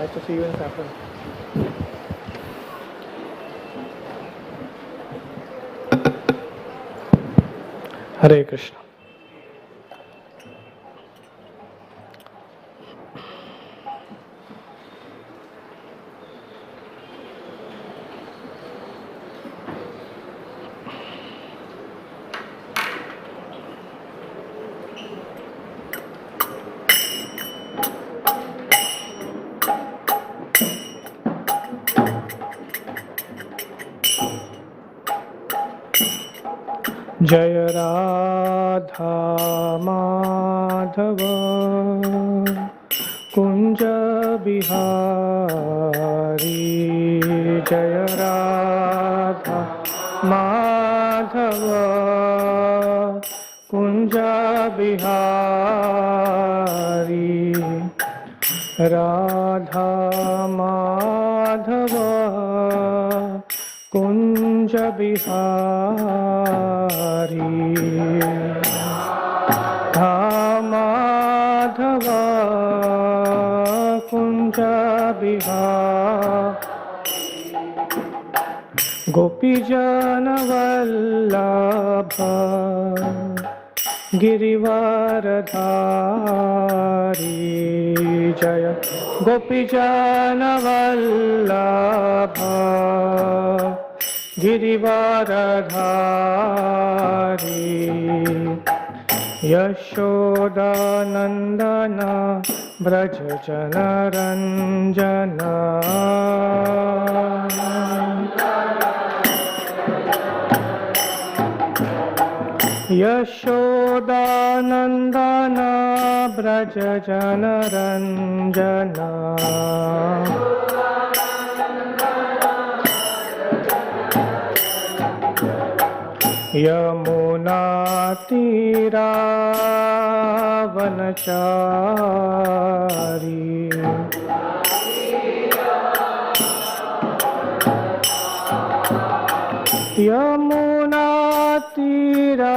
Nice to see you in Saffron. Hare Krishna. जय राधा माधव कुंज बिहारी, जय राधा माधव कुंज बिहारी, राधा माधव कुंज बिहारी, राधा माधव कुंज बिहारी, गोपीजन वल्लभ गिरिवरधारी, जय गोपीजन वल्लभ गिरिवरधारी, यशोदानंदन ब्रज जनरंजन, यशोदानंदन ब्रज जनरंजन, यमुना तीरावनचारी, यमुना तीरावनचारी,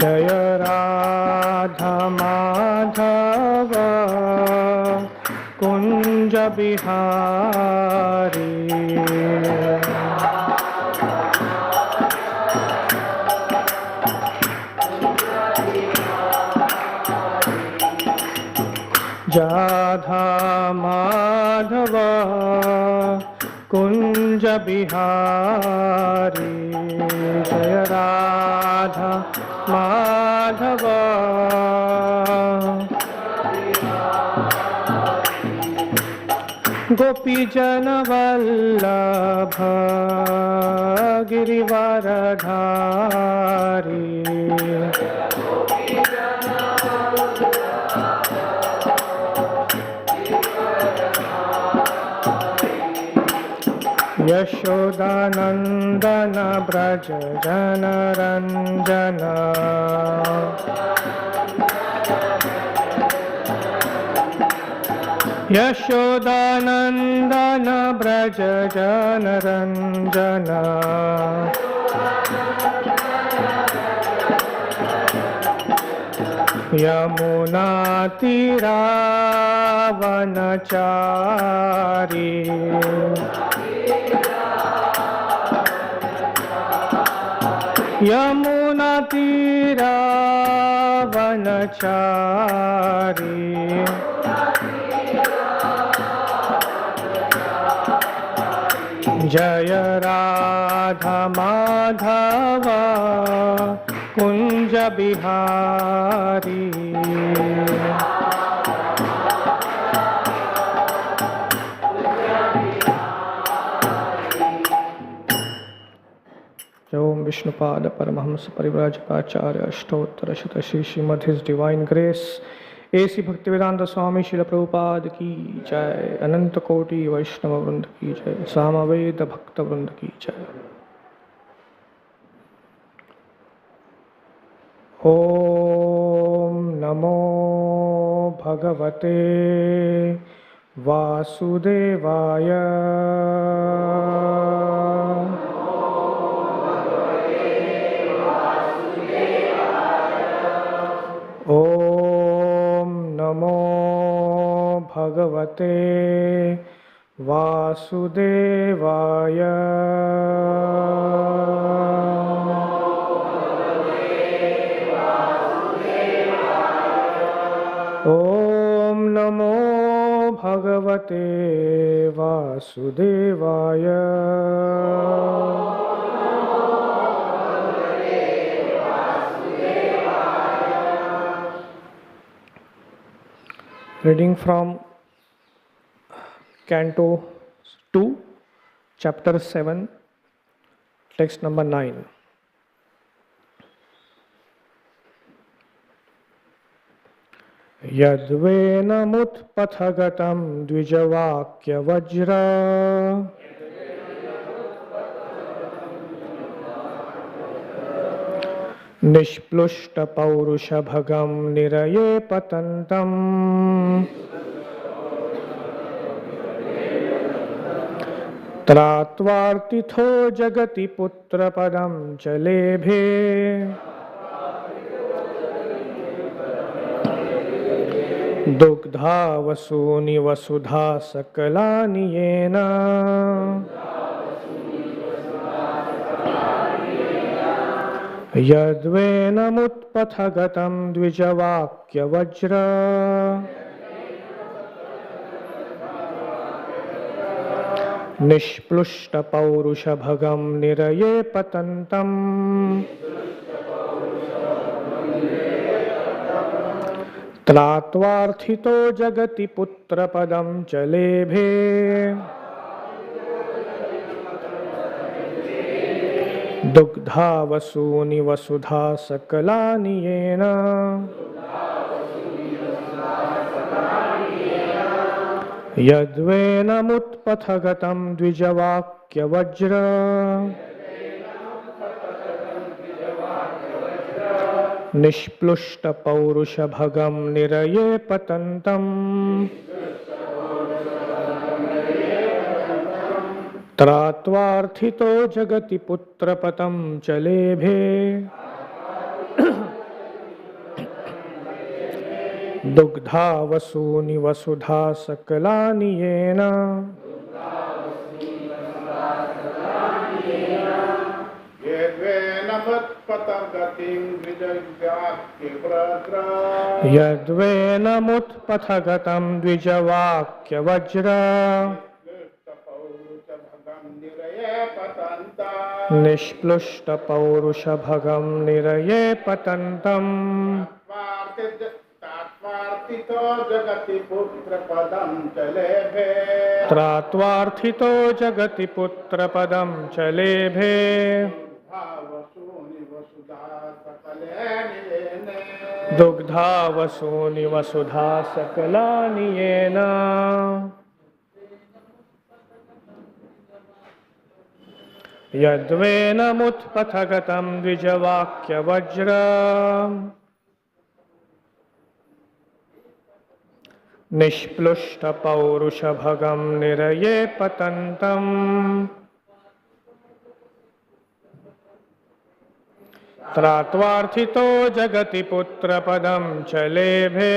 जय राधा माधव कुंज बिहारी, राधा माधव कुंज बिहारी, जय राधा माधव गोपीजन वल्लभ गिरिवरधारी, यशोदानंदन ब्रज जनरंजन, यशोदानंदन ब्रज जनरंजन, यमुना तीरावनचारी, यमुना तीरावनचारी, जय राधा माधव कुंज बिहारी, ओम Vishnupad Paramhans परिव्राजकाचार्य अष्टोत्तर शतश्री Shrimad his divine grace AC Bhaktivedanta स्वामी श्रील प्रभुपाद की जय, अनंत कोटि वैष्णव वृंद की जय, सामवेद भक्त वृंद की जय। ओम नमो भगवते वासुदेवाय, भगवते वासुदेवाय। ॐ नमो भगवते वासुदेवाय। Reading from Canto 2, Chapter 7, text number 9. यद्वेनमुत्पथगतं द्विजवाक्यवज्र निष्प्लुष्टपौरुषभगं निरये पतन्तम् त्रात्वार्तिथो जगति पुत्रपदं च लेभे। दुग्धा वसूनि वसुधा सकलानि येन यद्वेनमुत्पथगतं द्विजवाक्यवज्र निष्प्लुष्टपौरुषभगं निरये पतन्तम् त्रात्वार्थितो जगति पुत्रपदं च लेभे। दुग्धा वसूनि वसुधा सकलानि येन यद्वेनमुत्पथगतं द्विजवाक्यवज्र निष्प्लुष्टपौरुषभगं निरये पतन्तम् त्रात्वार्थितो जगति पुत्रपदं च लेभे। दुग्धा वसूनि वसुधा सकलानि येन यद्वेनमुत्पथगतं द्विजवाक्यवज्र निष्प्लुष्टपौरुषभगं निरये पतन्तम् त्रात्वार्थितो जगति पुत्रपदं च लेभे। दुग्धा वसूनि वसुधा सकलानि येन यद्वेनमुत्पथगतं द्विजवाक्यवज्र निष्प्लुष्टपौरुषभगं निरये पतन्तम् त्रात्वार्थितो जगति पुत्रपदं च लेभे।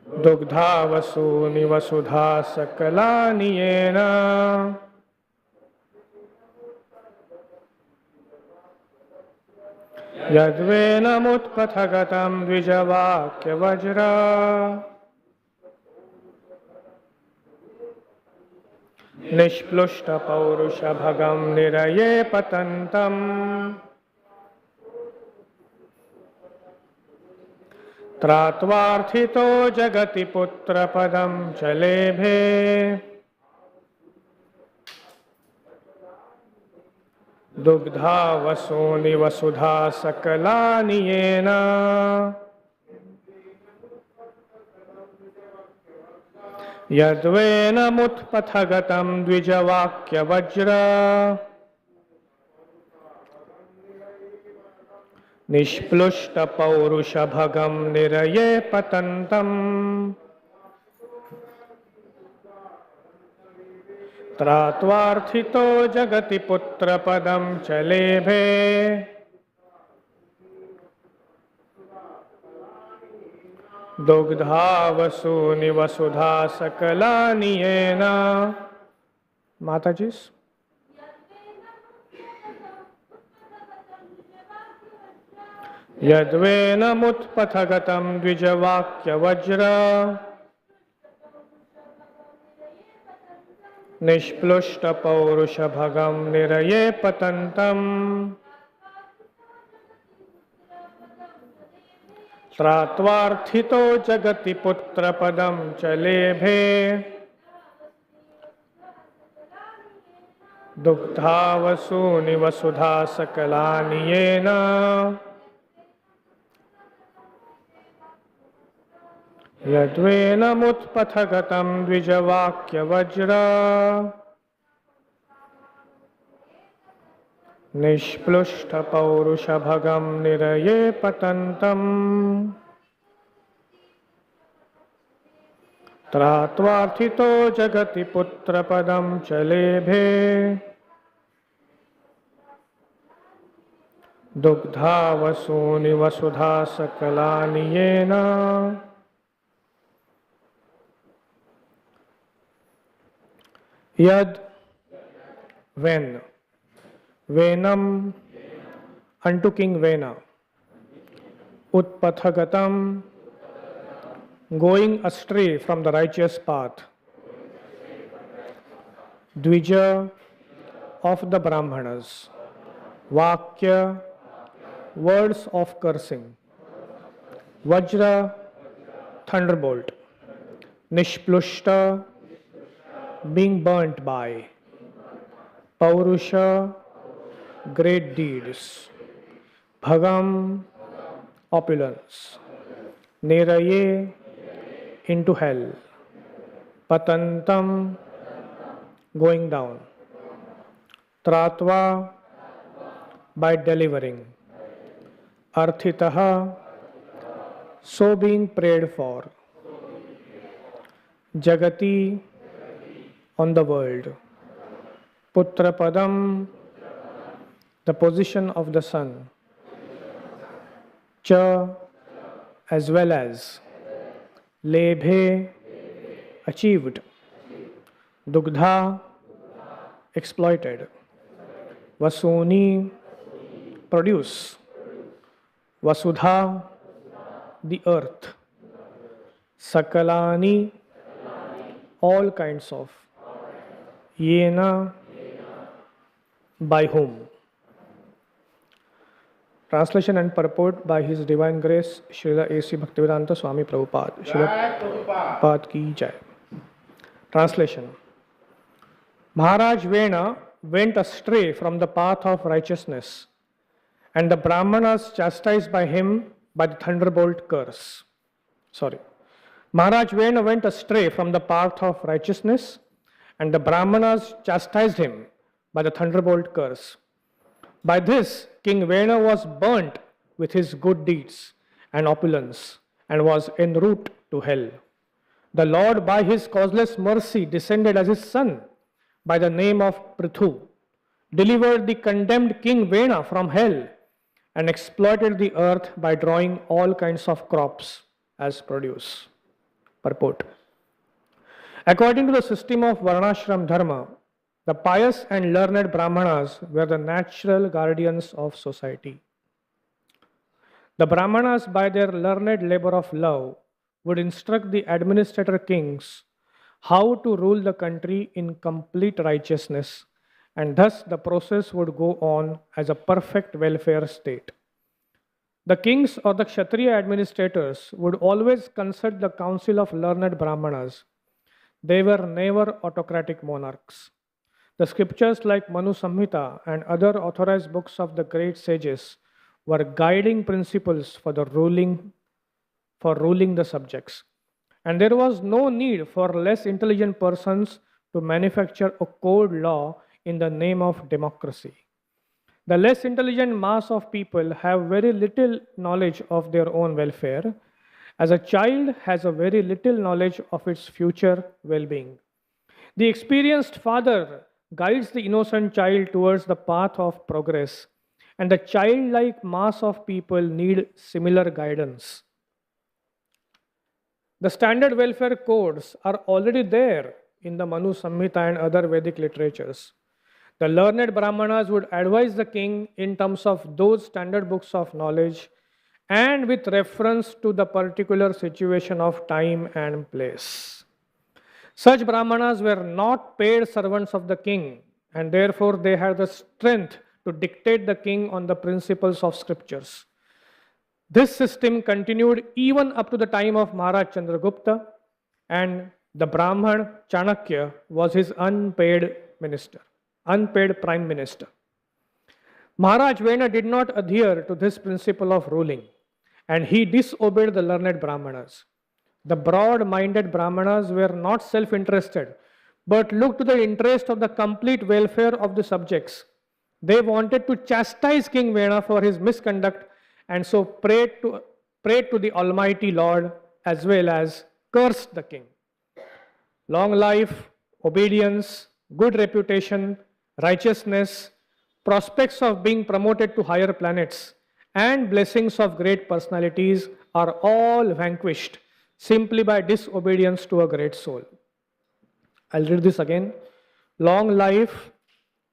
दुग्धा वसूनि वसुधा सकलानि येन यद्वेनमुत्पथगतं द्विजवाक्यवज्र निष्प्लुष्टपौरुषभगं निरये पतन्तम् त्रात्वार्थितो जगति पुत्रपदं च लेभे। दुग्धा वसूनि वसुधा सकलानि येन यद्वेनमुत्पथगतं द्विजवाक्यवज्र निष्प्लुष्टपौरुषभगं निरये पतन्तम् त्रात्वार्थितो जगति पुत्रपदं च लेभे। Dugdha vasuni vasudha sakalani yena. Matajis. Yadvena mutpathagatam dvijavakya vajra Nishplushta paurusha bhagam niraye patantam Tratvarthito jagati putra padam chalebhe Dugdha vasuni vasudha sakalani yena Yadvena mutpathagatam dvijavakya vajra Nishplushta paurusha bhagam niraye patantam Tratvarthito jagati putra padam chalebhe Dugdha vasuni vasudha sakalani yena. Yad, when, Venam, unto King Vena, Utpathagatam, going astray from the righteous path, Dvija, of the Brahmanas, Vakya, words of cursing, Vajra, thunderbolt, Nishplushta, being burnt by, Paurusha, great deeds, Bhagam, opulence, Niraye, into hell, Patantam, going down, Tratva, by delivering, Arthitaha, so being prayed for, Jagati, on the world, Putra Padam, the position of the son, Cha, as well as, Lebhe, achieved, Dugdha, exploited, Vasuni, produce, Vasudha, the earth, Sakalani, all kinds of, Yena, by whom. Translation and purport by His Divine Grace, Srila A.C. Bhaktivedanta Swami Prabhupada. Srila Prabhupada ki jai. Translation. Maharaj Vena went astray from the path of righteousness, and the Brahmanas chastised by him by the thunderbolt curse. Maharaj Vena went astray from the path of righteousness, and the Brahmanas chastised him by the thunderbolt curse. By this, King Vena was burnt with his good deeds and opulence, and was en route to hell. The Lord, by his causeless mercy, descended as his son by the name of Prithu, delivered the condemned King Vena from hell, and exploited the earth by drawing all kinds of crops as produce. Purport. According to the system of Varnashram Dharma, the pious and learned Brahmanas were the natural guardians of society. The Brahmanas, by their learned labor of love, would instruct the administrator kings how to rule the country in complete righteousness, and thus the process would go on as a perfect welfare state. The kings or the Kshatriya administrators would always consult the council of learned Brahmanas. They were never autocratic monarchs. The scriptures like Manu Samhita and other authorized books of the great sages were guiding principles for ruling the subjects. And there was no need for less intelligent persons to manufacture a code law in the name of democracy. The less intelligent mass of people have very little knowledge of their own welfare, as a child has a very little knowledge of its future well-being. The experienced father guides the innocent child towards the path of progress, and the childlike mass of people need similar guidance. The standard welfare codes are already there in the Manu Samhita and other Vedic literatures. The learned Brahmanas would advise the king in terms of those standard books of knowledge and with reference to the particular situation of time and place. Such Brahmanas were not paid servants of the king, and therefore they had the strength to dictate the king on the principles of scriptures. This system continued even up to the time of Maharaj Chandragupta, and the Brahman Chanakya was his unpaid minister, unpaid prime minister. Maharaj Vena did not adhere to this principle of ruling, and he disobeyed the learned Brahmanas. The broad-minded Brahmanas were not self-interested, but looked to the interest of the complete welfare of the subjects. They wanted to chastise King Vena for his misconduct and so prayed to the Almighty Lord as well as cursed the king. Long life, obedience, good reputation, righteousness, prospects of being promoted to higher planets, and blessings of great personalities are all vanquished simply by disobedience to a great soul. I'll read this again. Long life,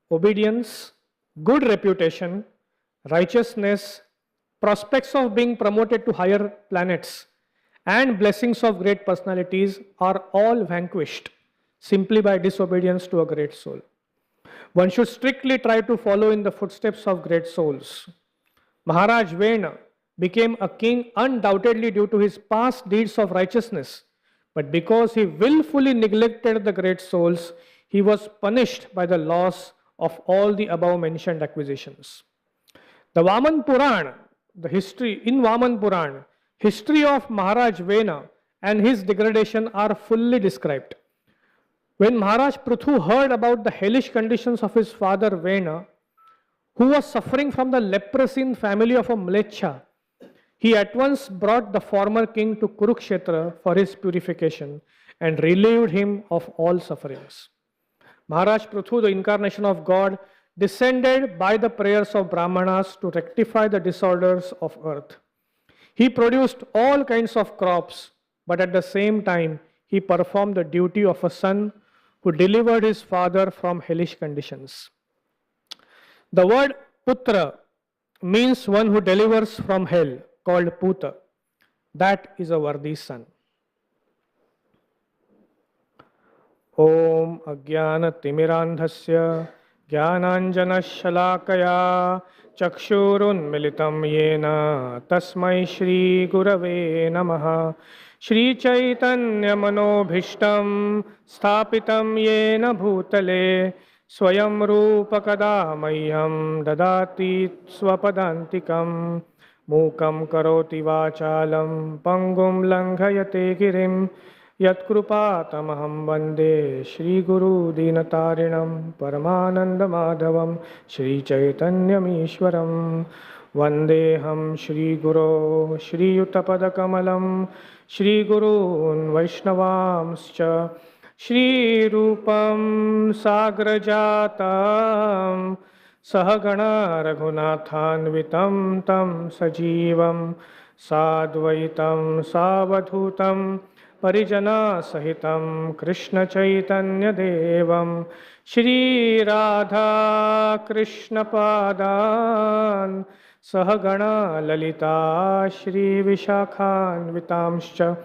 obedience, good reputation, righteousness, prospects of being promoted to higher planets, and blessings of great personalities are all vanquished simply by disobedience to a great soul. One should strictly try to follow in the footsteps of great souls. Maharaj Vena became a king undoubtedly due to his past deeds of righteousness, but because he willfully neglected the great souls, he was punished by the loss of all the above mentioned acquisitions. The Vaman Puran, in Vaman Puran, history of Maharaj Vena and his degradation are fully described. When Maharaj Prithu heard about the hellish conditions of his father Vena, who was suffering from the leprosy family of a Mlecha, he at once brought the former king to Kurukshetra for his purification and relieved him of all sufferings. Maharaj Prithu, the incarnation of God, descended by the prayers of Brahmanas to rectify the disorders of earth. He produced all kinds of crops, but at the same time, he performed the duty of a son who delivered his father from hellish conditions. The word Putra means one who delivers from hell, called Puta. That is a worthy son. Om Ajnana Timirandhasya Jnananjana Shalakaya Chakshurun Militam Yena Tasmai Shri Gurave Namaha Shri Chaitanya Manobhishtam Sthapitam Yena Bhutale Swayam Rupa Kadamayam Dadati Swapadantikam Mukam Karoti Vachalam Pangum Langhayate Girim Yatkrupatamaham Vande Shri Guru Dinatarinam Paramananda Madhavam Shri Chaitanyam Ishwaram Vandeham Shri Guru Shri Yuttapada Kamalam Shri Gurun Vaishnavamscha Shri Rupam Sagrajatam Sahagana Raghunathanvitam Tam Sajivam Sadvaitam Savadhutam Parijana Sahitam Krishna Chaitanya Devam Shri Radha Krishna Padan Sahagana Lalita Shri Vishakhan Vitamscha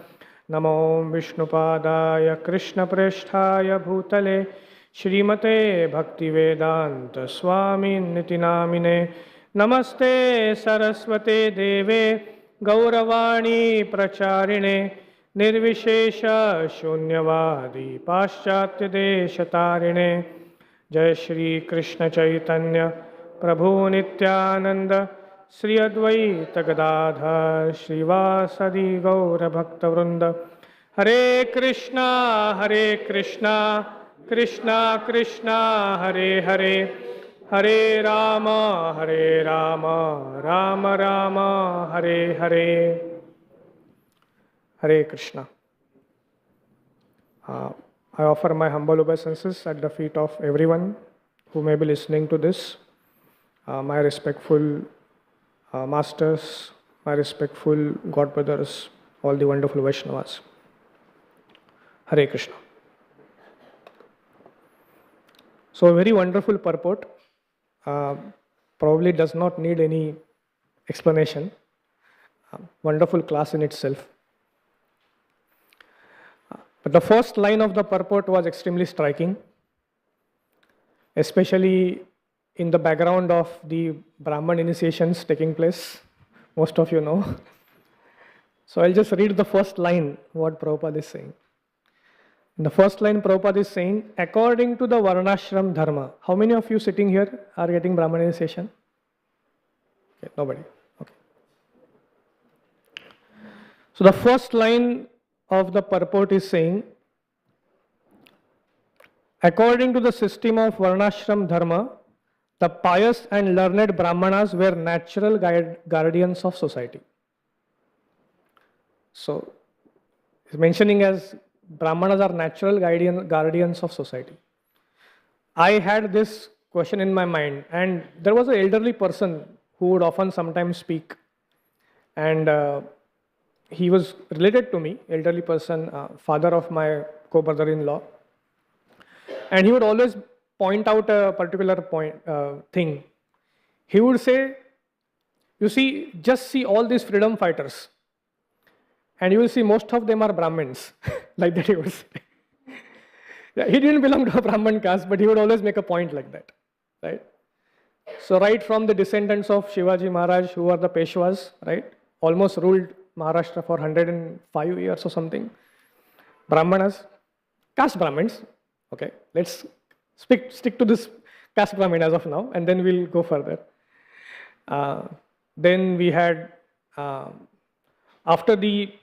Namo Vishnupadaya Krishna Presthaya Bhutale Shrimate Bhaktivedanta Swami Nitinamine Namaste Saraswate Deve Gauravani Pracharine Nirvishesha Shunyavadi Paschatya Deshatarine Jai Shri Krishna Chaitanya Prabhu Nityananda Sri Advaita Gadadhar Srivasadi Gaura Bhakta Vrinda Hare Krishna Krishna Krishna Hare Hare Hare Rama Rama Rama Hare Hare Hare Krishna. I offer my humble obeisances at the feet of everyone who may be listening to this. My respectful masters, my respectful God brothers, all the wonderful Vaishnavas. Hare Krishna. So a very wonderful purport. Probably does not need any explanation. Wonderful class in itself. But the first line of the purport was extremely striking, especially in the background of the Brahman initiations taking place. Most of you know. So I'll just read the first line, what Prabhupada is saying. In the first line, Prabhupada is saying, according to the Varnashram Dharma. How many of you sitting here are getting Brahman initiation? Okay, nobody. Okay. So the first line of the purport is saying, according to the system of Varnashram Dharma, the pious and learned Brahmanas were natural guardians of society. So, it's mentioning as Brahmanas are natural guardians of society. I had this question in my mind, and there was an elderly person who would often sometimes speak, and he was related to me, elderly person, father of my co-brother-in-law, and he would always point out a particular thing. He would say, you see, just see all these freedom fighters, and you will see most of them are Brahmins, like that he would say. Yeah, he didn't belong to a Brahman caste, but he would always make a point like that, right? So right from the descendants of Shivaji Maharaj, who are the Peshwas, right, almost ruled Maharashtra for 105 years or something. Brahmanas, caste Brahmins, okay, let's stick to this caste Brahmin as of now, and then we'll go further. Then we had, after the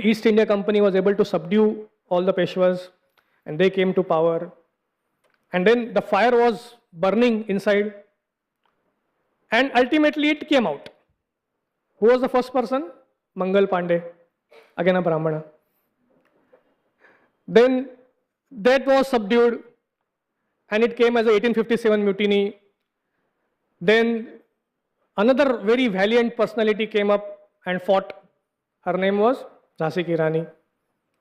East India Company was able to subdue all the Peshwas, and they came to power, and then the fire was burning inside, and ultimately it came out. Who was the first person? Mangal Pandey, again a Brahmana. Then that was subdued, and it came as a 1857 mutiny. Then another very valiant personality came up and fought. Her name was Jhansi Ki Rani,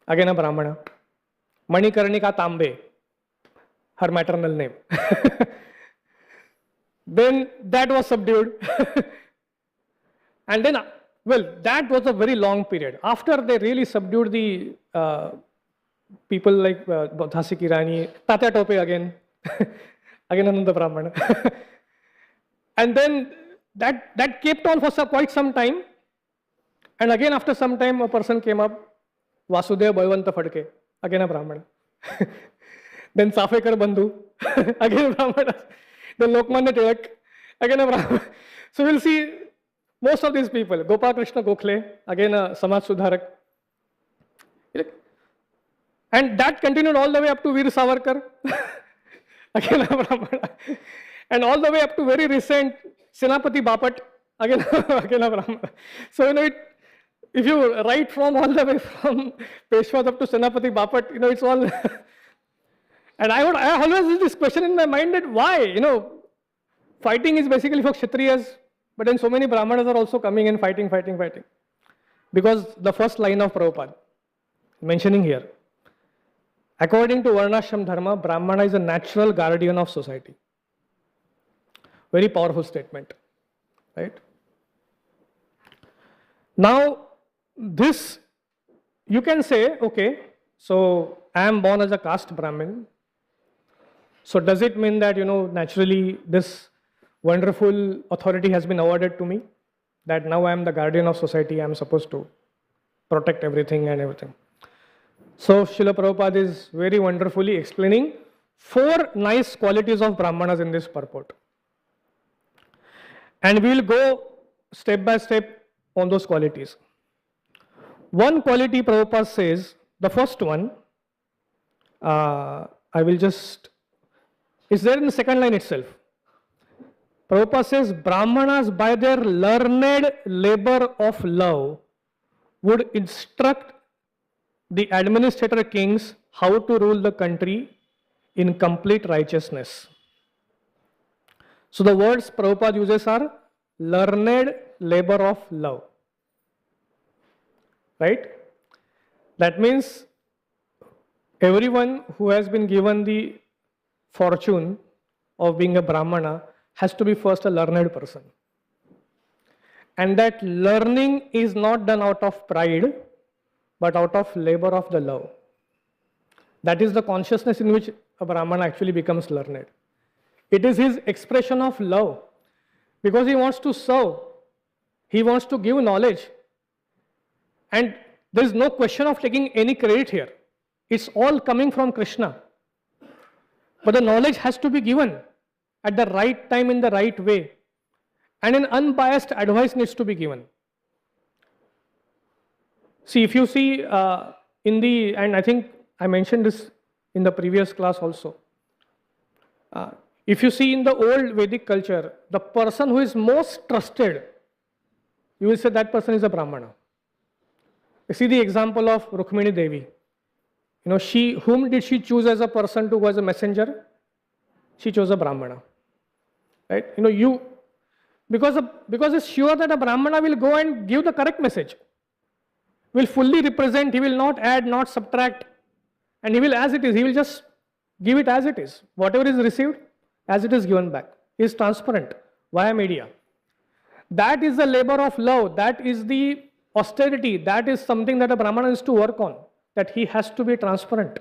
again a Brahmana. Manikarnika Tambe, her maternal name. Then that was subdued. And then, well, that was a very long period. After they really subdued the people like Jhansi Ki Rani, Tatya Tope again, again another Brahmana. And then that kept on for quite some time. And again, after some time, a person came up, Vasudeva Bhaivanta Phadke, again a Brahmana. Then Safekar Bandhu, again a Brahmana. Then Lokmanya Tilak, again a Brahmana. So we'll see most of these people. Gopal Krishna Gokhale, again a Samaj Sudharak. And that continued all the way up to Veer Savarkar, again a Brahmana. And all the way up to very recent Senapati Bapat, again a Brahmana. So, if you write from all the way from Peshwas up to Senapati Bapat, it's all. And I always have this question in my mind that why, fighting is basically for Kshatriyas, but then so many Brahmanas are also coming and fighting. Because the first line of Prabhupada, mentioning here, according to Varnashram Dharma, Brahmana is a natural guardian of society. Very powerful statement, right? Now, this, you can say, okay, so I am born as a caste Brahmin. So does it mean that, naturally this wonderful authority has been awarded to me? That now I am the guardian of society, I am supposed to protect everything and everything. So Srila Prabhupada is very wonderfully explaining 4 nice qualities of Brahmanas in this purport. And we will go step by step on those qualities. One quality Prabhupada says, the first one, I will just, it's there in the second line itself. Prabhupada says, Brahmanas by their learned labor of love would instruct the administrator kings how to rule the country in complete righteousness. So the words Prabhupada uses are learned labor of love. Right? That means Everyone who has been given the fortune of being a Brahmana has to be first a learned person. And that learning is not done out of pride, but out of labor of the love. That is the consciousness in which a Brahmana actually becomes learned. It is his expression of love, because he wants to serve, he wants to give knowledge. And there is no question of taking any credit here. It's all coming from Krishna. But the knowledge has to be given at the right time in the right way. And an unbiased advice needs to be given. See, if you see and I think I mentioned this in the previous class also. If you see in the old Vedic culture, the person who is most trusted, you will say that person is a Brahmana. You see the example of Rukmini Devi. Whom did she choose as a person to go as a messenger? She chose a Brahmana. Right? Because it's sure that a Brahmana will go and give the correct message. Will fully represent, he will not add, not subtract. And he will as it is, he will just give it as it is. Whatever is received, as it is given back. He is transparent via media. That is the labor of love. That is the austerity. That is something that a Brahmana needs to work on. That he has to be transparent.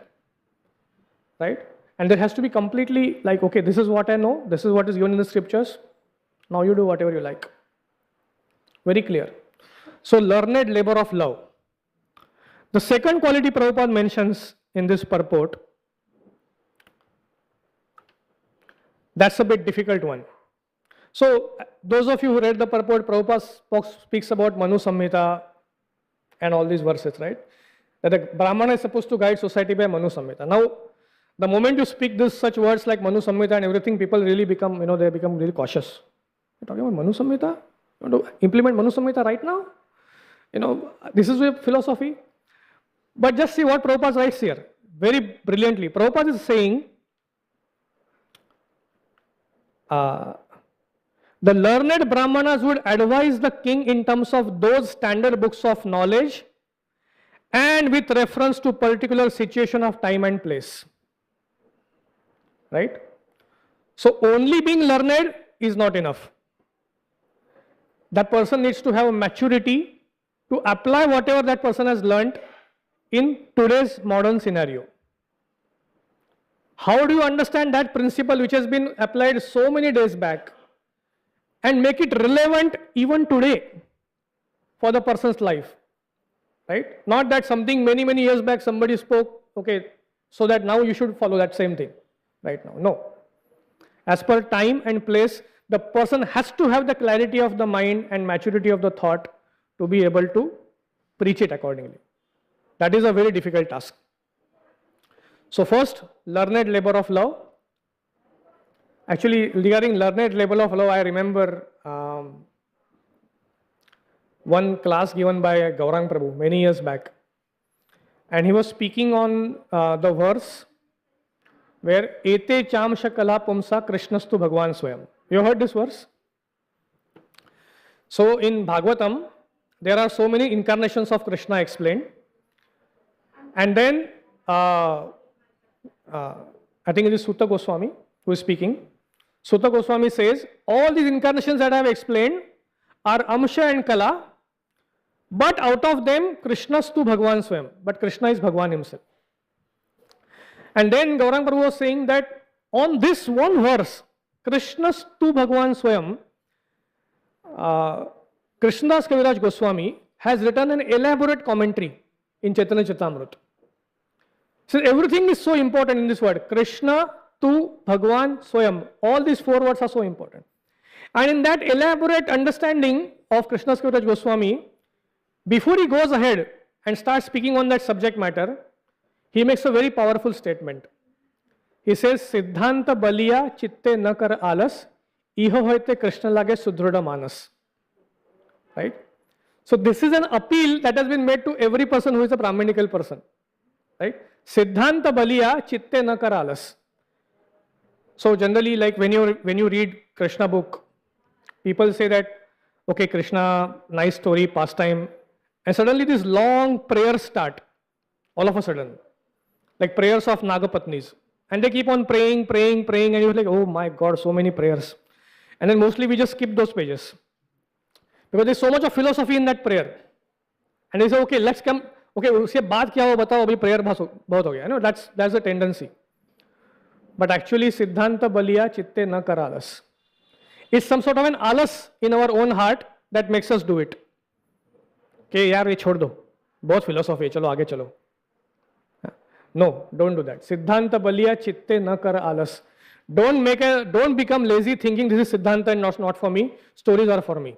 Right? And there has to be completely like, okay, this is what I know. This is what is given in the scriptures. Now you do whatever you like. Very clear. So learned labor of love. The second quality Prabhupada mentions in this purport, that's a bit difficult one. So those of you who read the purport, Prabhupada speaks about Manu Samhita and all these verses, right? That the Brahmana is supposed to guide society by Manu Samhita. Now, the moment you speak such words like Manu Samhita and everything, people really become, they become really cautious. You're talking about Manu Samhita? You want to implement Manu Samhita right now? This is a philosophy. But just see what Prabhupada writes here, very brilliantly. Prabhupada is saying, the learned Brahmanas would advise the king in terms of those standard books of knowledge and with reference to particular situation of time and place. Right? So only being learned is not enough. That person needs to have a maturity to apply whatever that person has learned in today's modern scenario. How do you understand that principle which has been applied so many days back and make it relevant even today for the person's life? Right? Not that something many years back somebody spoke, okay, so that now you should follow that same thing right now. No. As per time and place, the person has to have the clarity of the mind and maturity of the thought to be able to preach it accordingly. That is a very difficult task. So first, learned labor of love. Actually, regarding learned labor of love, I remember one class given by Gaurang Prabhu many years back. And he was speaking on the verse where Ete chamsha kala pumsa krishnastu bhagwan swayam. You heard this verse? So in Bhagavatam, there are so many incarnations of Krishna explained. And then, I think it is Sutta Goswami who is speaking. Sutta Goswami says, all these incarnations that I have explained are Amsha and Kala, but out of them, Krishnastu Bhagwan Swayam. But Krishna is Bhagwan himself. And then Gaurang Prabhu was saying that on this one verse, Krishnastu Bhagwan Swayam, Krishnadas Kaviraj Goswami has written an elaborate commentary in Chaitanya Charitamrita. So everything is so important in this word. Krishna tu Bhagwan Swayam. All these four words are so important. And in that elaborate understanding of Krishnadas Kaviraj Goswami, before he goes ahead and starts speaking on that subject matter, he makes a very powerful statement. He says, Siddhanta baliya chitte na kar alas, iho hoite Krishna lage sudhrada manas. Right? So this is an appeal that has been made to every person who is a Brahmanical person. Right? Siddhanta baliya chitte na kar alas. So generally, like when you read Krishna book, people say that, okay, Krishna, nice story, pastime, and suddenly this long prayers start, all of a sudden. like prayers of Nagapatnis. And they keep on praying, praying, praying, and you're like, oh my God, so many prayers. And then mostly we just skip those pages. Because there's so much of philosophy in that prayer. And they say, okay, let's come, okay, उसके बाद क्या हो बताओ, अभी prayer बहुत हो गया. No, that's the tendency. But actually, Siddhanta Baliya Chitte Na Kar Alas. It's some sort of an alas in our own heart that makes us do it. Okay, यार ये छोड़ दो, बहुत philosophy है, चलो आगे चलो. No, don't do that. Siddhanta Baliya Chitte Na Kar Alas. Don't become lazy thinking this is Siddhanta and not for me. Stories are for me.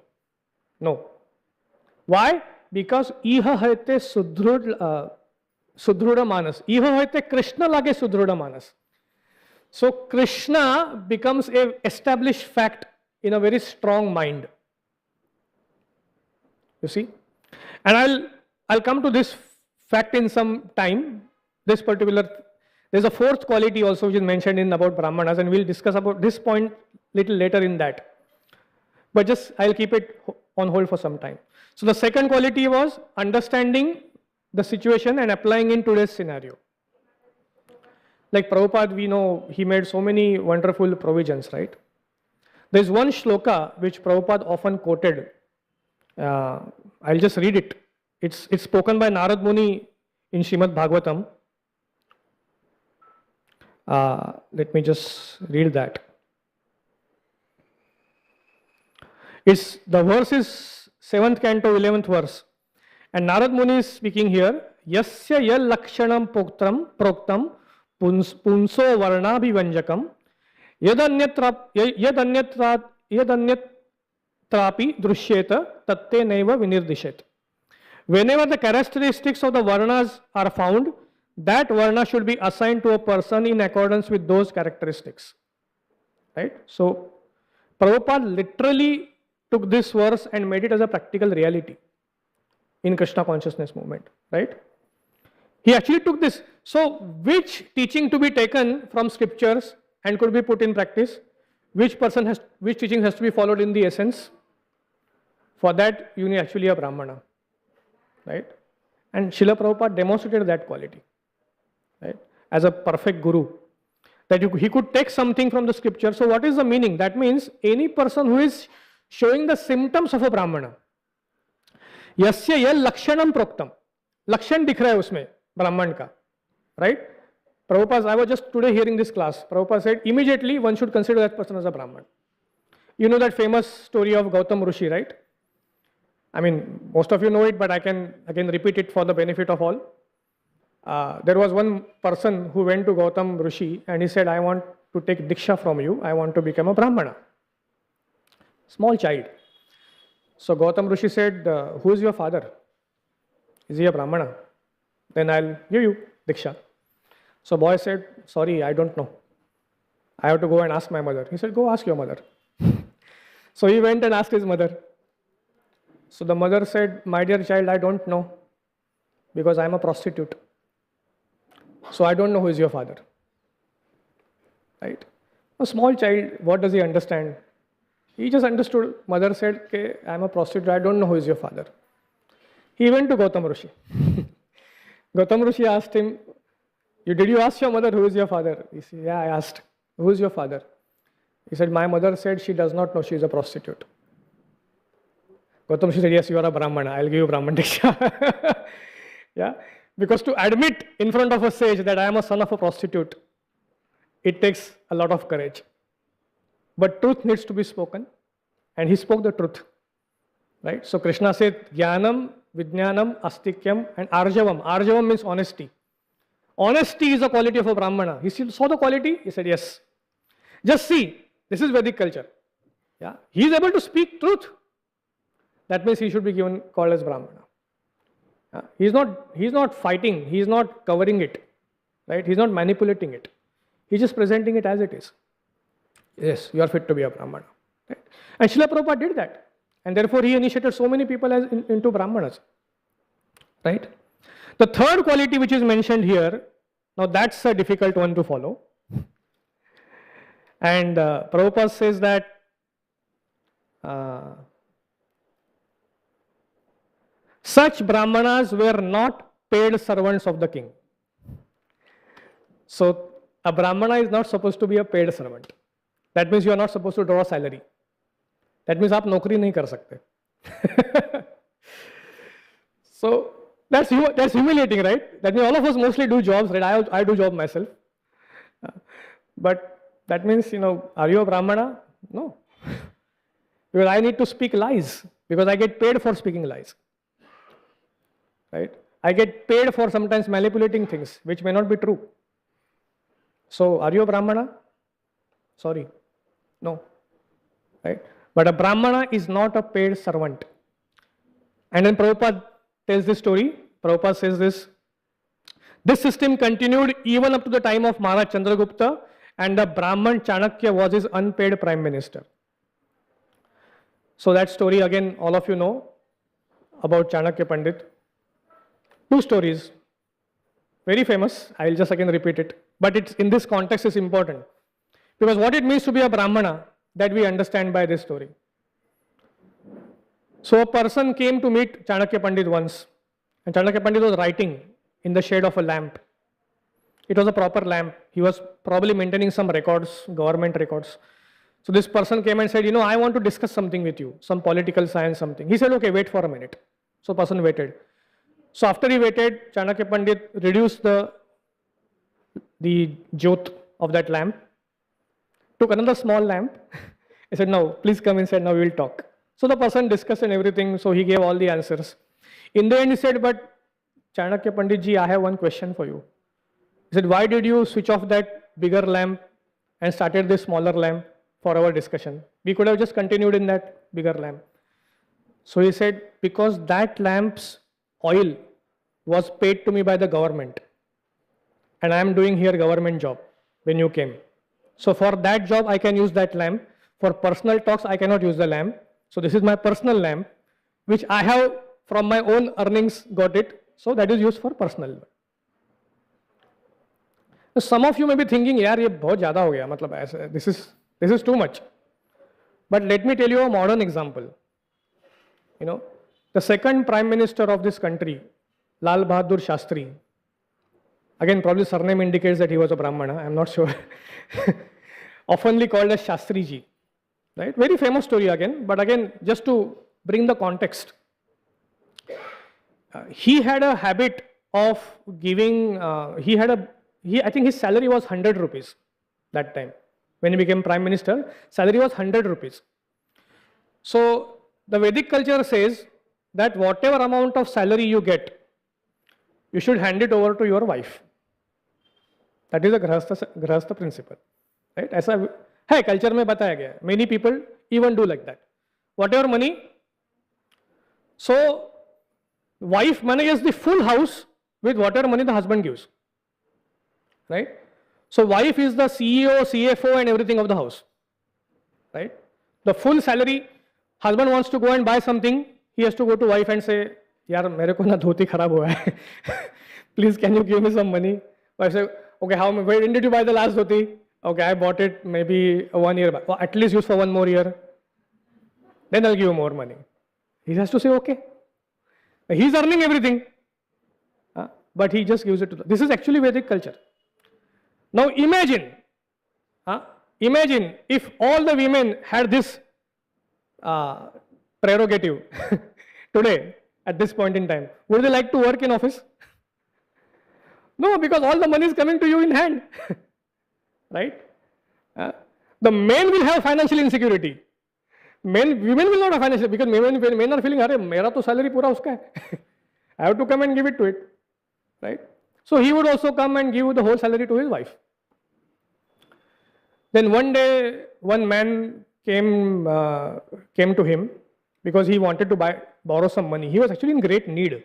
No. Why? Because iha haite sudruda manas. Iha haite Krishna lage sudruda manas. So Krishna becomes a established fact in a very strong mind. You see? And I'll come to this fact in some time. This particular, there's a fourth quality also which is mentioned in about Brahmanas, and we'll discuss about this point little later in that. But just I'll keep it on hold for some time. So the second quality was understanding the situation and applying in today's scenario. Like Prabhupada, we know he made so many wonderful provisions, right? There's one shloka which Prabhupada often quoted. I'll just read it. It's spoken by Narad Muni in Srimad Bhagavatam. Let me just read that. The verse is 7th canto, 11th verse. And Narad Muni is speaking here. Yasya yal lakshanam proktam punso varnabhivanjakam yadanyatrapi drushyeta tatte neva vinirdishet. Whenever the characteristics of the varnas are found, that varna should be assigned to a person in accordance with those characteristics. Right? So, Prabhupada literally took this verse and made it as a practical reality in Krishna consciousness movement. Right? He actually took this. So, which teaching to be taken from scriptures and could be put in practice? Which teaching has to be followed in the essence? For that, you need actually a Brahmana. Right? And Srila Prabhupada demonstrated that quality. Right? As a perfect guru, that he could take something from the scripture. So what is the meaning? That means any person who is showing the symptoms of a Brahmana, yasya yal lakshanam proktam, lakshan dikh raha hai usme Brahman ka, right? Prabhupada, I was just today hearing this class. Prabhupada said immediately one should consider that person as a Brahman. You know that famous story of Gautam Rishi, right? I mean, most of you know it, but I can again repeat it for the benefit of all. There was one person who went to Gautam Rishi and he said, I want to take Diksha from you. I want to become a Brahmana. Small child. So Gautam Rishi said, who is your father? Is he a Brahmana? Then I'll give you Diksha. So boy said, sorry, I don't know. I have to go and ask my mother. He said, go ask your mother. So he went and asked his mother. So the mother said, my dear child, I don't know because I am a prostitute. So I don't know who is your father. Right? A small child, what does he understand? He just understood. Mother said, okay, I am a prostitute, I don't know who is your father. He went to Gautam Rishi. Gautam Rishi asked him, did you ask your mother who is your father? He said, yeah, I asked. Who is your father? He said, my mother said she does not know, she is a prostitute. Gautam Rishi said, yes, you are a Brahmana, I'll give you Brahman Diksha. Yeah? Because to admit in front of a sage that I am a son of a prostitute, it takes a lot of courage. But truth needs to be spoken, and he spoke the truth. Right? So Krishna said, Jnanam, Vijnanam, Astikyam, and Arjavam. Arjavam means honesty. Honesty is a quality of a Brahmana. He saw the quality, he said, yes. Just see, this is Vedic culture. Yeah? He is able to speak truth. That means he should be called as Brahmana. He's not fighting, he's not covering it, right? He's not manipulating it. He's just presenting it as it is. Yes, you are fit to be a Brahmana. Right? And Srila Prabhupada did that. And therefore he initiated so many people into Brahmanas. Right? The third quality which is mentioned here, now that's a difficult one to follow. And Prabhupada says that such Brahmanas were not paid servants of the king. So a Brahmana is not supposed to be a paid servant. That means you are not supposed to draw salary. That means आप नौकरी नहीं कर सकते. So that's humiliating, right? That means all of us mostly do jobs, right? I do job myself. But that means, are you a Brahmana? No. Because I need to speak lies, because I get paid for speaking lies. Right? I get paid for sometimes manipulating things which may not be true. So, are you a Brahmana? Sorry. No. Right? But a Brahmana is not a paid servant. And then Prabhupada tells this story. Prabhupada says this. This system continued even up to the time of Maharaj Chandragupta, and the Brahman Chanakya was his unpaid prime minister. So that story again, all of you know about Chanakya Pandit. Two stories, very famous. I'll just again repeat it. But it's in this context is important. Because what it means to be a Brahmana, that we understand by this story. So a person came to meet Chanakya Pandit once. And Chanakya Pandit was writing in the shade of a lamp. It was a proper lamp. He was probably maintaining some records, government records. So this person came and said, I want to discuss something with you, some political science, something. He said, okay, wait for a minute. So person waited. So after he waited, Chanakya Pandit reduced the jyot of that lamp, took another small lamp. He said, now please come inside, now we will talk. So the person discussed and everything, so he gave all the answers. In the end he said, but Chanakya Pandit ji, I have one question for you. He said, why did you switch off that bigger lamp and started this smaller lamp for our discussion? We could have just continued in that bigger lamp. So he said, because that lamp's oil was paid to me by the government. And I am doing here government job when you came. So for that job, I can use that lamp. For personal talks, I cannot use the lamp. So this is my personal lamp, which I have from my own earnings got it. So that is used for personal. Some of you may be thinking, yaar, ye bahut zyada ho gaya. Matlab, this is too much. But let me tell you a modern example. The second prime minister of this country, Lal Bahadur Shastri. Again, probably surname indicates that he was a Brahmana. I am not sure. Oftenly called as Shastri ji. Right? Very famous story again. But again, just to bring the context. He had a habit of giving, I think his salary was 100 rupees that time. When he became prime minister, salary was 100 rupees. So the Vedic culture says that whatever amount of salary you get, you should hand it over to your wife. That is a grahastha principle. Right? ऐसा है culture में बताया गया है. Many people even do like that. Whatever money, so wife manages the full house with whatever money the husband gives. Right? So wife is the CEO, CFO and everything of the house. Right? The full salary, husband wants to go and buy something, he has to go to wife and say, yaar, mere ko na dhoti kharab hua hai. Please, can you give me some money? Wife say, okay, when did you buy the last dhoti? Okay, I bought it maybe 1 year back. Well, at least use for 1 more year. Then I'll give you more money. He has to say, okay. He's earning everything. But he just gives it to them. This is actually Vedic culture. Now imagine if all the women had this prerogative today at this point in time. Would they like to work in office? No, because all the money is coming to you in hand. Right? The men will have financial insecurity. Women will not have financial, because men are feeling, arey, mera to salary pura uska hai. I have to come and give it to it. Right? So he would also come and give the whole salary to his wife. Then one day, one man came to him because he wanted to borrow some money. He was actually in great need.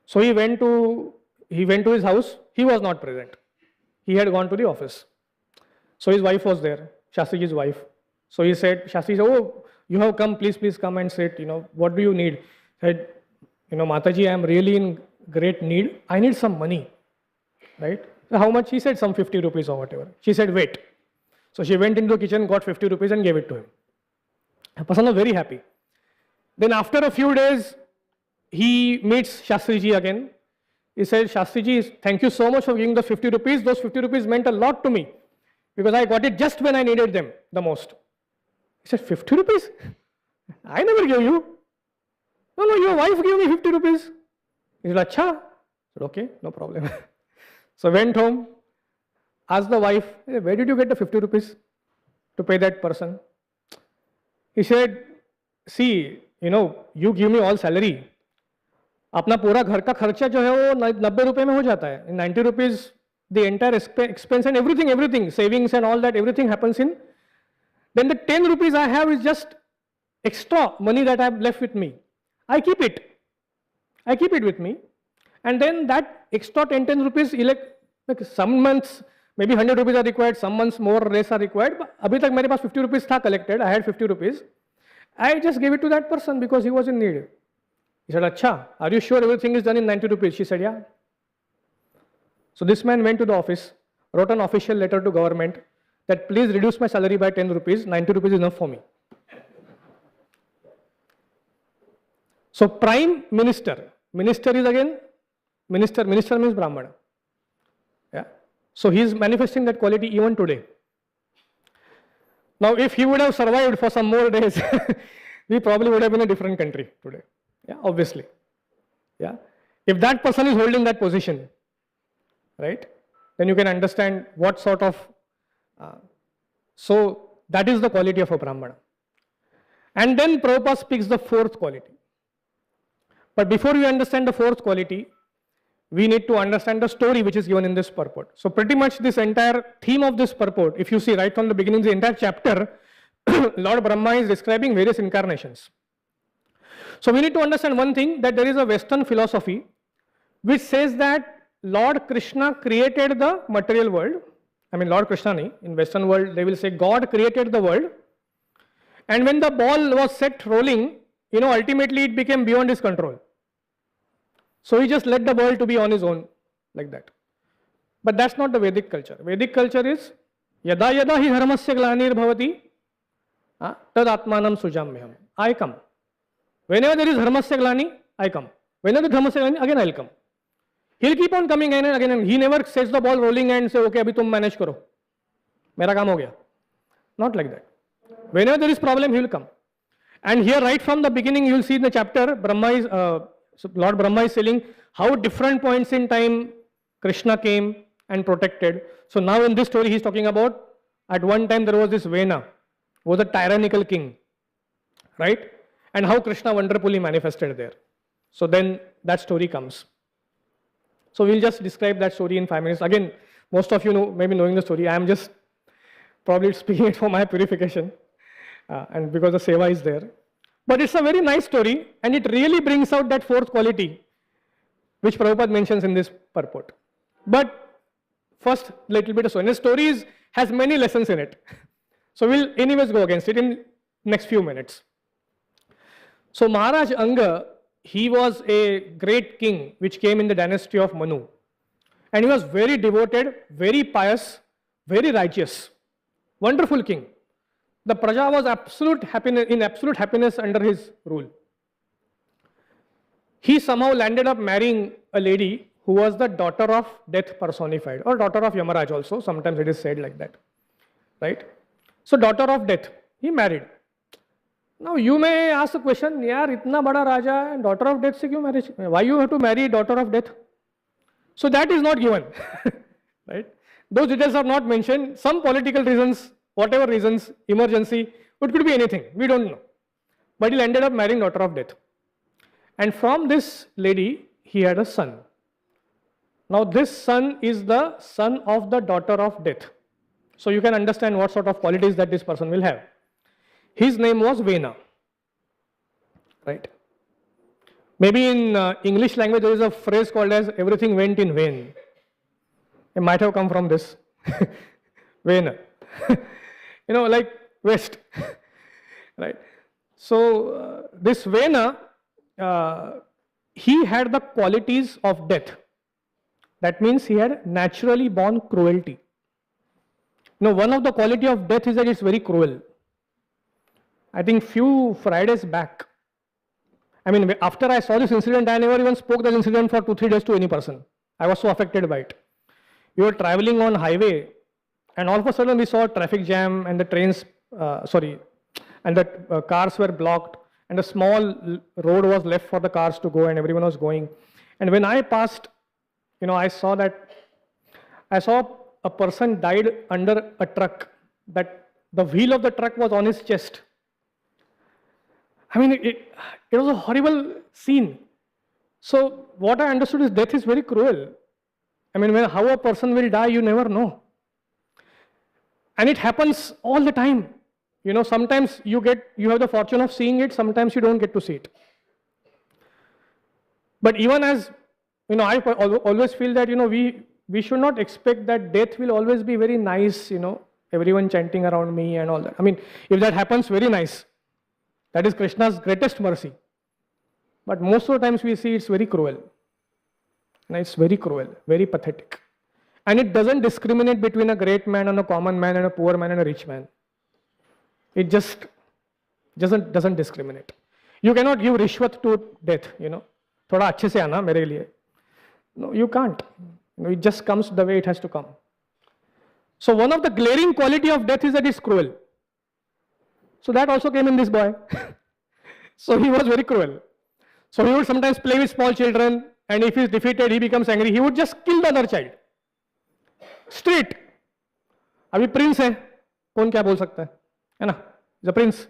So he went to his house. He was not present. He had gone to the office. So his wife was there, Shastriji's wife. So he said, Shastriji, oh, you have come, please come and sit. What do you need? He said, Mataji, I am really in great need. I need some money. Right? So how much? He said some 50 rupees or whatever. She said, wait. So she went into the kitchen, got 50 rupees and gave it to him. The person was very happy. Then after a few days, he meets Shastriji again. He said, Shastriji, thank you so much for giving the 50 rupees. Those 50 rupees meant a lot to me because I got it just when I needed them the most. He said, 50 rupees? I never gave you. No, your wife gave me 50 rupees. He said, Acha? I said, okay, no problem. So went home, asked the wife, hey, where did you get the 50 rupees to pay that person? He said, see, you give me all salary. अपना पूरा घर का खर्चा जो है वो 90 रुपए में हो जाता है. In 90 rupees, the entire expense and everything, savings and all that, everything happens in. Then the 10 rupees I have is just extra money that I have left with me. I keep it with me. And then that extra 10 rupees, like some months, maybe 100 rupees are required, some months more or less are required. But abhi tak mere paas 50 rupees tha collected, I had 50 rupees. I just gave it to that person because he was in need. He said, Acha, are you sure everything is done in 90 rupees? She said, yeah. So this man went to the office, wrote an official letter to government that please reduce my salary by 10 rupees, 90 rupees is enough for me. So Prime Minister, minister is again, minister means Brahmana. Yeah. So he is manifesting that quality even today. Now if he would have survived for some more days, we probably would have been a different country today. Yeah, obviously. Yeah. If that person is holding that position, right, then you can understand what sort of, so that is the quality of a Brahmana. And then Prabhupada speaks the fourth quality. But before we understand the fourth quality, we need to understand the story which is given in this purport. So pretty much this entire theme of this purport, if you see right from the beginning, the entire chapter, Lord Brahma is describing various incarnations. So we need to understand one thing, that there is a Western philosophy which says that Lord Krishna created the material world. I mean Lord Krishna, in Western world they will say God created the world, and when the ball was set rolling, ultimately it became beyond his control. So he just let the ball to be on his own, like that. But that's not the Vedic culture. Vedic culture is yada yada hi dharmasya glanir bhavati tad atmanam sujamyam. I come. Whenever there is dharmasya glani, I come. Whenever there is dharmasya glani, again I will come. He'll keep on coming again and again, and he never sets the ball rolling and say, okay, abhi tum manage karo. Mera kaam ho gaya. Not like that. Whenever there is problem, he will come. And here right from the beginning, you will see in the chapter, Lord Brahma is telling how different points in time Krishna came and protected. So now in this story, he is talking about, at one time there was this Vena, who was a tyrannical king, right? And how Krishna wonderfully manifested there. So then that story comes. So we'll just describe that story in 5 minutes. Again, most of you know, maybe knowing the story, I am just probably speaking it for my purification and because the seva is there. But it's a very nice story, and it really brings out that fourth quality which Prabhupada mentions in this purport. But first, little bit of story. The story has many lessons in it. So we'll anyways go against it in next few minutes. So Maharaj Anga, he was a great king which came in the dynasty of Manu. And he was very devoted, very pious, very righteous. Wonderful king. The Praja was in absolute happiness under his rule. He somehow landed up marrying a lady who was the daughter of death personified, or daughter of Yamaraj also, sometimes it is said like that, right? So daughter of death, he married. Now you may ask the question, yaar itna bada raja and daughter of death se kyun marriage? Why you have to marry daughter of death? So that is not given, right? Those details are not mentioned. Some political reasons, whatever reasons, emergency, it could be anything, we don't know. But he ended up marrying daughter of death. And from this lady, he had a son. Now this son is the son of the daughter of death. So you can understand what sort of qualities that this person will have. His name was Vena, right? Maybe in English language there is a phrase called as everything went in vain. It might have come from this, Vena. Like West, right? So this Vena, he had the qualities of death. That means he had naturally born cruelty. One of the quality of death is that it's very cruel. I think few Fridays back, I mean, after I saw this incident, I never even spoke that incident for 2-3 days to any person. I was so affected by it. We were traveling on highway, and all of a sudden we saw a traffic jam, and the and the cars were blocked, and a small road was left for the cars to go, and everyone was going. And when I passed, I saw a person died under a truck, that the wheel of the truck was on his chest. I mean, it was a horrible scene. So what I understood is death is very cruel. I mean, how a person will die, you never know. And it happens all the time. Sometimes you have the fortune of seeing it, sometimes you don't get to see it. But even as, I always feel that, we should not expect that death will always be very nice, everyone chanting around me and all that. I mean, if that happens, very nice. That is Krishna's greatest mercy. But most of the times we see it's very cruel. And it's very cruel, very pathetic. And it doesn't discriminate between a great man and a common man and a poor man and a rich man. It just doesn't discriminate. You cannot give rishwat to death, Thoda achhe se aana mere liye. No, you can't. It just comes the way it has to come. So one of the glaring quality of death is that it's cruel. So that also came in this boy. So he was very cruel. So he would sometimes play with small children, and if he's defeated, he becomes angry. He would just kill the other child. Straight. Abhi prince hai, kaun kya bol sakta hai na? He's a prince.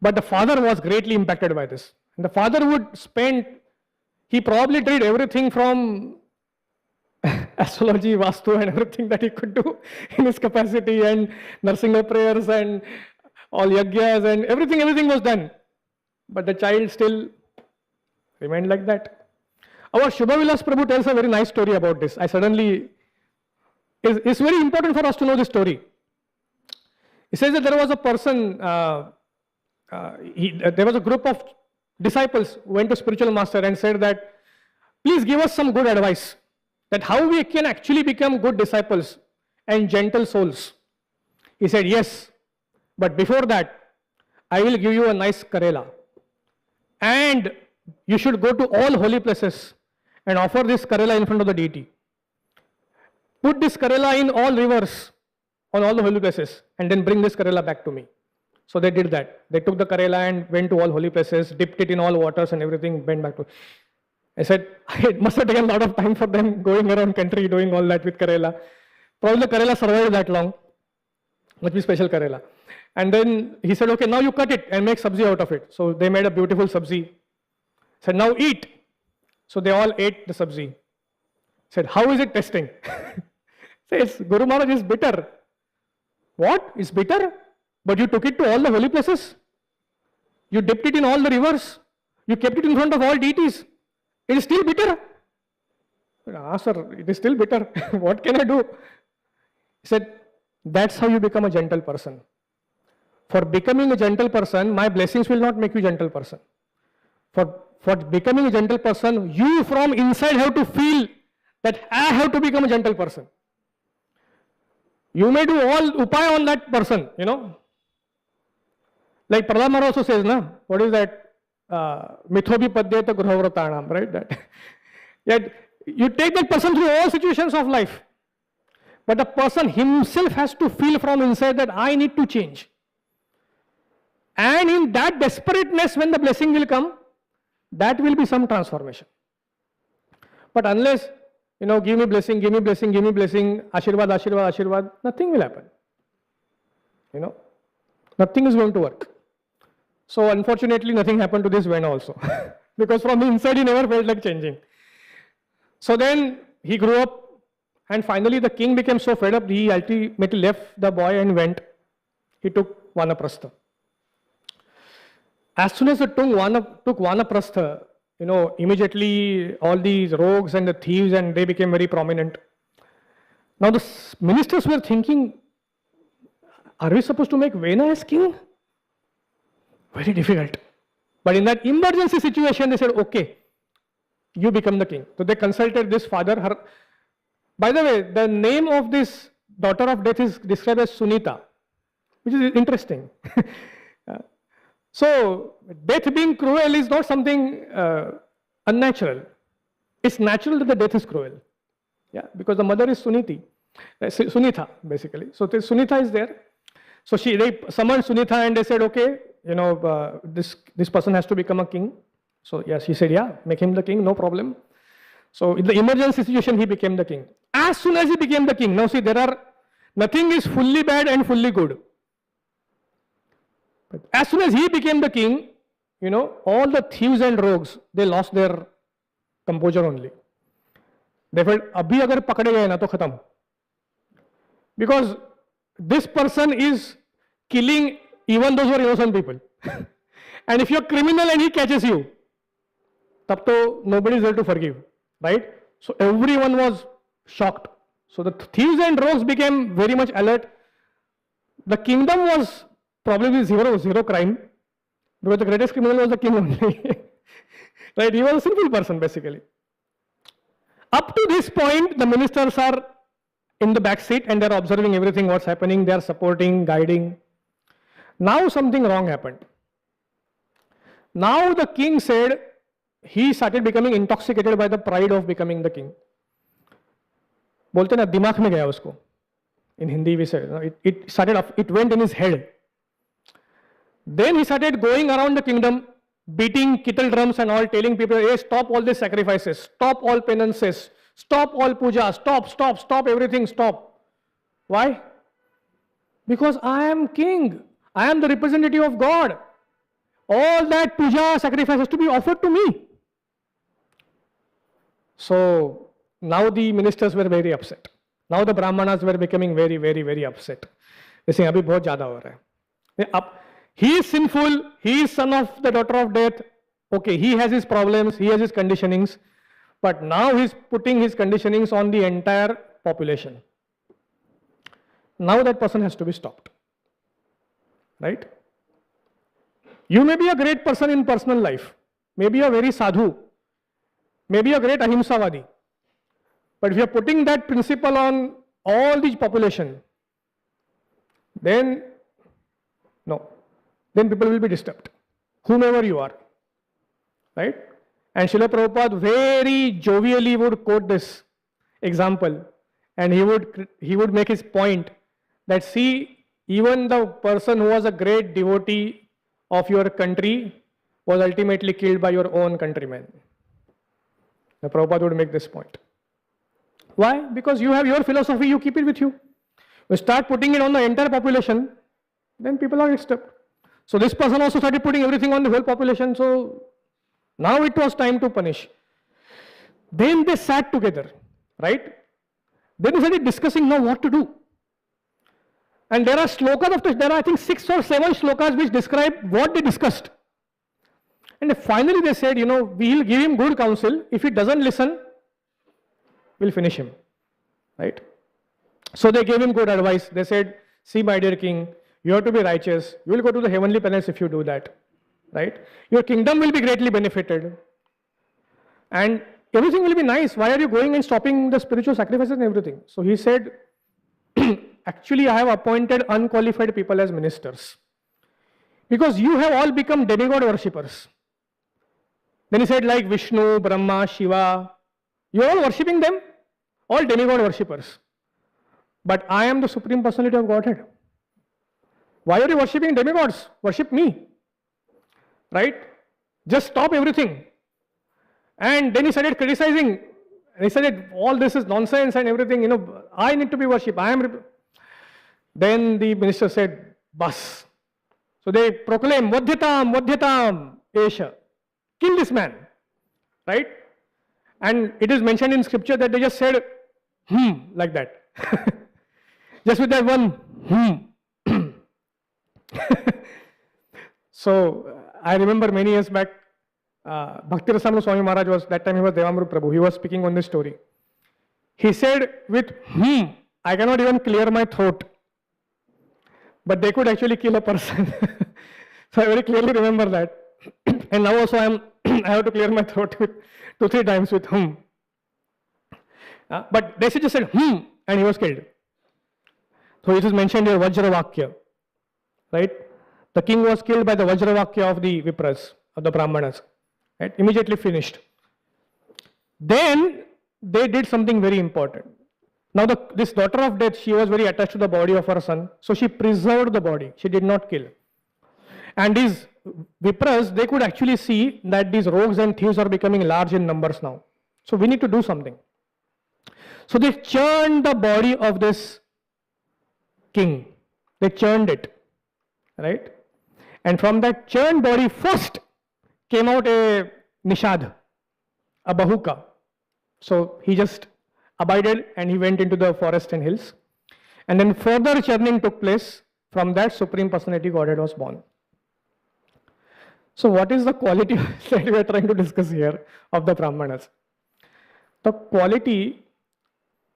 But the father was greatly impacted by this. And the father would he probably did everything from astrology, vastu, and everything that he could do in his capacity, and nursing of prayers and all yagyas and everything was done. But the child still remained like that. Our Shubhavilas Prabhu tells a very nice story about this. It's very important for us to know this story. He says that there was a person, there was a group of disciples who went to spiritual master and said that, please give us some good advice, that how we can actually become good disciples and gentle souls. He said, yes, but before that, I will give you a nice Karela. And you should go to all holy places and offer this Karela in front of the deity. Put this Karela in all rivers, on all the holy places, and then bring this Karela back to me. So they did that. They took the Karela and went to all holy places, dipped it in all waters and everything, went back to. I said, it must have taken a lot of time for them going around country doing all that with Karela. Probably the Karela survived that long. Must be special Karela. And then he said, okay, now you cut it and make sabzi out of it. So they made a beautiful sabzi. Said, now eat. So they all ate the sabzi. Said, how is it tasting? Says, Guru Maharaj is bitter. What? It's bitter? But you took it to all the holy places. You dipped it in all the rivers. You kept it in front of all deities. It is still bitter. Ah, sir, it is still bitter. What can I do? He said, that's how you become a gentle person. For becoming a gentle person, my blessings will not make you a gentle person. For becoming a gentle person, you from inside have to feel that I have to become a gentle person. You may do all upaya on that person, Like Prahlad Maharaj also says, what is that? Mithobi padyeta gruhavratanam, right? That. Yet you take that person through all situations of life. But the person himself has to feel from inside that I need to change. And in that desperateness, when the blessing will come, that will be some transformation. But unless, give me blessing, give me blessing, give me blessing, ashirvad, ashirvad, ashirvad, nothing will happen. Nothing is going to work. So unfortunately, nothing happened to this Vena also. Because from the inside, he never felt like changing. So then he grew up, and finally the king became so fed up, he ultimately left the boy and went. He took Vanaprastha. As soon as he took Vanaprastha, immediately all these rogues and the thieves, and they became very prominent. Now the ministers were thinking, are we supposed to make Vena as king? Very difficult. But in that emergency situation, they said, okay, you become the king. So they consulted this father. By the way, the name of this daughter of death is described as Sunita, which is interesting. So, death being cruel is not something unnatural. It's natural that the death is cruel. Yeah, because the mother is Sunitha, basically. So, Sunitha is there. So, they summoned Sunitha and they said, okay, this person has to become a king. So, yes, she said, yeah, make him the king, no problem. So, in the emergency situation, he became the king. As soon as he became the king, now see, nothing is fully bad and fully good. But as soon as he became the king, all the thieves and rogues, they lost their composure only. They felt, abhi agar pakade gaye na to khatam. Because this person is killing even those who are innocent people. And if you're a criminal and he catches you, tab to nobody is there to forgive, right? So everyone was shocked. So the thieves and rogues became very much alert. The kingdom was probably zero crime, because the greatest criminal was the king only. Right? He was a sinful person basically. Up to this point, the ministers are in the back seat and they are observing everything what's happening. They are supporting, guiding. Now something wrong happened. Now the king said he started becoming intoxicated by the pride of becoming the king. बोलते ना दिमाग में गया उसको. In Hindi we said it went in his head. Then he started going around the kingdom, beating kettle drums and all, telling people, hey, stop all these sacrifices, stop all penances, stop all puja, stop everything, stop. Why? Because I am king. I am the representative of God. All that puja sacrifice has to be offered to me. So now the ministers were very upset. Now the Brahmanas were becoming very, very, very upset. They say, abhi bahut zyada ho raha hai. He is sinful, he is son of the daughter of death. Okay, he has his problems, he has his conditionings. But now he is putting his conditionings on the entire population. Now that person has to be stopped. Right? You may be a great person in personal life. Maybe a very sadhu. Maybe a great ahimsavadi. But if you are putting that principle on all the population, then no. Then people will be disturbed, whomever you are, right? And Srila Prabhupada very jovially would quote this example, and he would make his point that, see, even the person who was a great devotee of your country was ultimately killed by your own countrymen. The Prabhupada would make this point. Why? Because you have your philosophy, you keep it with you. You start putting it on the entire population, then people are disturbed. So this person also started putting everything on the whole population. So now it was time to punish. Then they sat together, right? Then they started discussing now what to do. And there are slokas there are I think 6 or 7 slokas which describe what they discussed. And finally they said, we will give him good counsel. If he doesn't listen, we'll finish him, right? So they gave him good advice. They said, see, my dear king, you have to be righteous. You will go to the heavenly palace if you do that, right? Your kingdom will be greatly benefited. And everything will be nice. Why are you going and stopping the spiritual sacrifices and everything? So he said, actually I have appointed unqualified people as ministers. Because you have all become demigod worshippers. Then he said, like Vishnu, Brahma, Shiva, you are all worshipping them, all demigod worshippers. But I am the Supreme Personality of Godhead. Why are you worshipping demigods? Worship me. Right? Just stop everything. And then he started criticizing. He said, all this is nonsense and everything, I need to be worshipped. Then the minister said, bas. So they proclaim, Vadhyatam, Esha. Kill this man. Right? And it is mentioned in scripture that they just said, like that. Just with that one, So I remember many years back, Bhakti Rasamrita Swami Maharaj was, that time he was Devamrut Prabhu, he was speaking on this story. He said with I cannot even clear my throat. But they could actually kill a person. So I very clearly remember that. And now also I have to clear my throat with 2-3 times with But they just said and he was killed. So it is mentioned here Vajra Vakya. Right? The king was killed by the Vajravakya of the Vipras, of the Brahmanas. Right? Immediately finished. Then they did something very important. Now this daughter of death, she was very attached to the body of her son. So she preserved the body. She did not kill. And these Vipras, they could actually see that these rogues and thieves are becoming large in numbers now. So we need to do something. So they churned the body of this king. They churned it. Right? And from that churned body first came out a Nishad, a Bahuka. So he just abided and he went into the forest and hills. And then further churning took place. From that Supreme Personality Godhead was born. So what is the quality that we are trying to discuss here of the Brahmanas? The quality,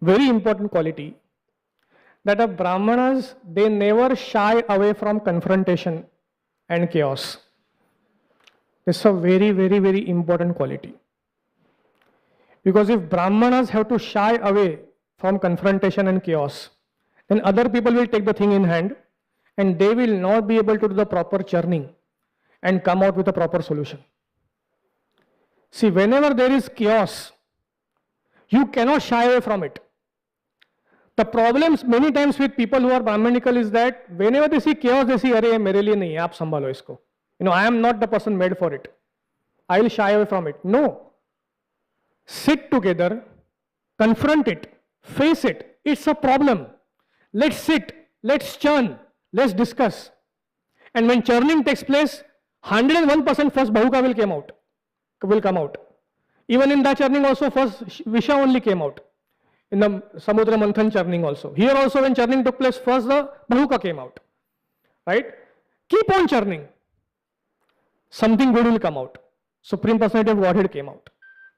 very important quality, that the Brahmanas, they never shy away from confrontation and chaos. This is a very, very, very important quality. Because if Brahmanas have to shy away from confrontation and chaos, then other people will take the thing in hand and they will not be able to do the proper churning and come out with a proper solution. See, whenever there is chaos, you cannot shy away from it. The problems many times with people who are Brahmanical is that whenever they see chaos, they see, "Arey, mere liye nahi, aap sambhalo isko." I am not the person made for it. I will shy away from it. No. Sit together, confront it, face it. It's a problem. Let's sit, let's churn, let's discuss. And when churning takes place, 101% first Bahuka will come out. Even in that churning also, first Visha only came out. In the Samudra Manthan churning also. Here also when churning took place, first the Bahuka came out. Right? Keep on churning. Something good will come out. Supreme Personality of Godhead came out.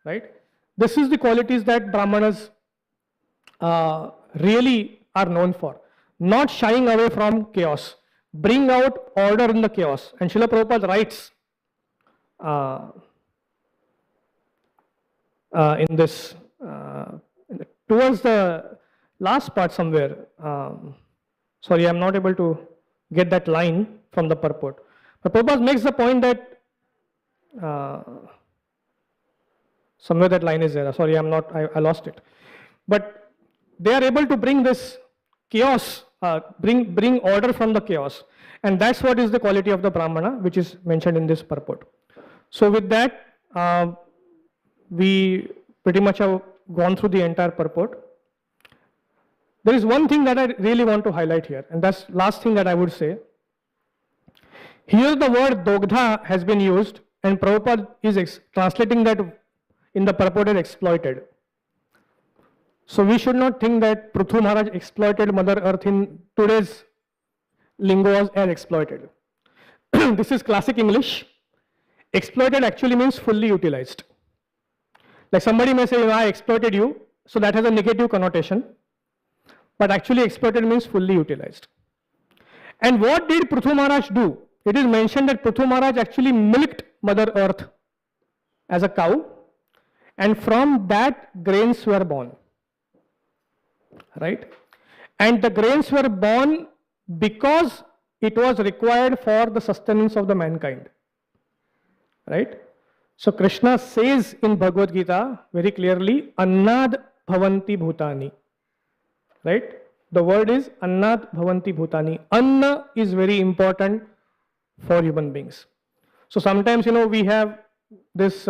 Right? This is the qualities that Brahmanas really are known for. Not shying away from chaos. Bring out order in the chaos. And Srila Prabhupada writes in this, towards the last part somewhere, sorry, I am not able to get that line from the purport. But Prabhupada makes the point that somewhere that line is there. Sorry, I lost it. But they are able to bring this chaos, bring order from the chaos. And that's what is the quality of the Brahmana, which is mentioned in this purport. So with that, we pretty much have gone through the entire purport. There is one thing that I really want to highlight here, and that's last thing that I would say. Here the word Dogdha has been used, and Prabhupada is translating that in the purported exploited. So we should not think that Prithvi Maharaj exploited Mother Earth in today's lingo as exploited. This is classic English. Exploited actually means fully utilized. Like somebody may say, I exploited you, so that has a negative connotation. But actually exploited means fully utilized. And what did Prithvi Maharaj do? It is mentioned that Prithvi Maharaj actually milked Mother Earth as a cow, and from that grains were born. Right? And the grains were born because it was required for the sustenance of the mankind. Right? So Krishna says in Bhagavad Gita very clearly, Annad Bhavanti Bhutani. Right? The word is Annad Bhavanti Bhutani. Anna is very important for human beings. So sometimes, we have this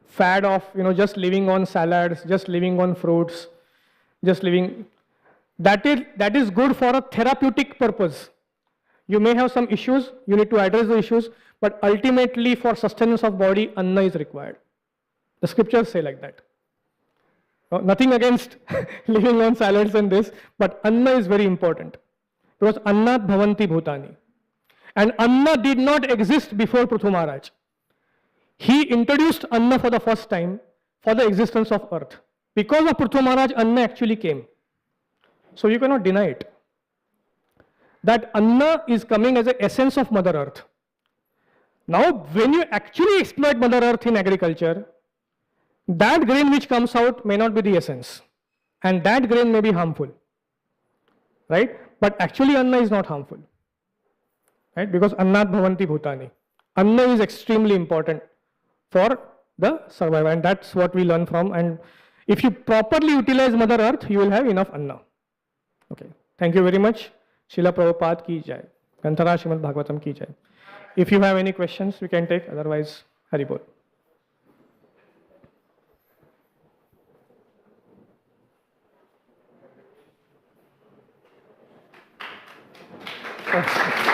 fad of, just living on salads, just living on fruits, just living. That is good for a therapeutic purpose. You may have some issues, you need to address the issues, but ultimately for sustenance of body, Anna is required. The scriptures say like that. Nothing against living on salads and this, but Anna is very important. Because Annat Bhavanti Bhutani. And Anna did not exist before Prithvi Maharaj. He introduced Anna for the first time for the existence of earth. Because of Prithvi Maharaj, Anna actually came. So you cannot deny it. That Anna is coming as the essence of Mother Earth. Now, when you actually exploit Mother Earth in agriculture, that grain which comes out may not be the essence. And that grain may be harmful. Right? But actually Anna is not harmful. right? Because annat bhavanti bhutani. Anna is extremely important for the survival, and that's what we learn from. And if you properly utilize Mother Earth, you will have enough Anna. Okay. Thank you very much. Srila Prabhupada ki jai. Kanthara Srimad Bhagavatam ki jai. If you have any questions, we can take. Otherwise, Hari Bol. Thanks.